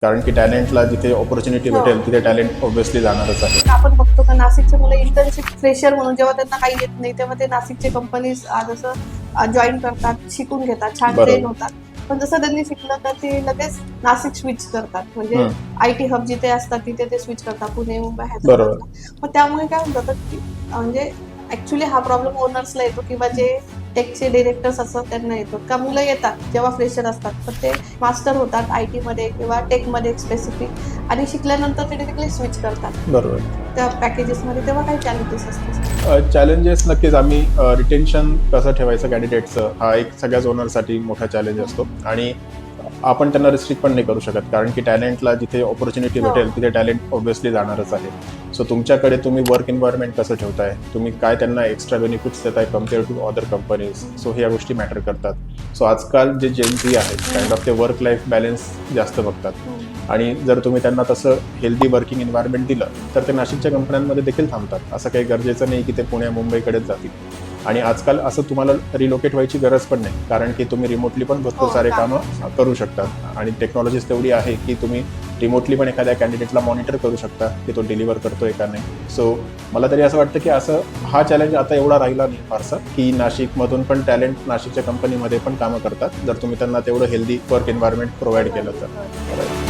कारण की टॅलेंटला जिथे ऑपॉर्च्युनिटी भेटेल तिथे टॅलेंट ऑब्व्हियसली जाणारच आहे. आपण बघतो का नाशिकचे मुलं इंटर्नशिप फ्रेशर म्हणून जेव्हा त्यांना काही येत नाही तेव्हा ते नाशिकचे कंपनीज जसं जॉईन करतात, शिकून घेतात, छान बरोबर. ट्रेन होतात. पण जसं त्यांनी शिकलं तर ते लगेच नाशिक स्विच करतात. म्हणजे IT हब जिथे असतात तिथे ते स्विच करतात, पुणे, मुंबई, बरोबर. हैदराबादला. मग त्यामुळे काय होऊन जातं की म्हणजे ऍक्च्युली हा प्रॉब्लेम ओनर्सला येतो किंवा जे टेकचे डिरेक्टर्स असतात त्यांना येतो. का मुलं येतात जेव्हा फ्रेशर असतात पण ते मास्टर होतात IT मध्ये किंवा टेकमध्ये स्पेसिफिक आणि शिकल्यानंतर ते डिरेक्टली स्विच करतात बरोबर. त्या पॅकेजेसमध्ये. तेव्हा काही चॅलेंजेस असतात? चॅलेंजेस नक्कीच. आम्ही रिटेन्शन कसं ठेवायचं कॅन्डिडेटचं हा एक सगळ्याच ओनरसाठी मोठा चॅलेंज असतो आणि आपण त्यांना रिस्ट्रिक्ट पण नाही करू शकत कारण की टॅलेंटला जिथे ऑपॉर्च्युनिटी भेटेल तिथे टॅलेंट ऑब्व्हियसली जाणारच आहे. सो तुमच्याकडे तुम्ही वर्क एन्व्हायरमेंट कसं ठेवताय, तुम्ही काय त्यांना एक्स्ट्रा बेनिफिट्स देताय compare to other companies. So ह्या गोष्टी मॅटर करतात. सो आजकाल जे जेनझी आहेत काइंड ऑफ ते वर्क लाईफ बॅलन्स जास्त बघतात आणि जर तुम्ही त्यांना तसं हेल्दी वर्किंग एन्व्हायरमेंट दिलं तर ते नाशिकच्या कंपन्यांमध्ये देखील थांबतात. असं काही गरजेचं नाही की ते पुणे मुंबईकडेच जातील. आणि आजकाल असं तुम्हाला रिलोकेट व्हायची गरज पण नाही कारण की तुम्ही रिमोटली पण भरपूर सारे कामं करू शकता आणि टेक्नॉलॉजीज तेवढी आहे की तुम्ही रिमोटली पण एखाद्या कॅन्डिडेटला मॉनिटर करू शकता की तो डिलिव्हर करतोय का नाही. सो मला तरी असं वाटतं की असं हा चॅलेंज आता एवढा राहिला नाही फारसा की नाशिकमधून पण टॅलेंट नाशिकच्या कंपनीमध्ये पण कामं करतात जर तुम्ही त्यांना तेवढं हेल्दी वर्क एन्व्हायरमेंट प्रोव्हाइड केलं तर.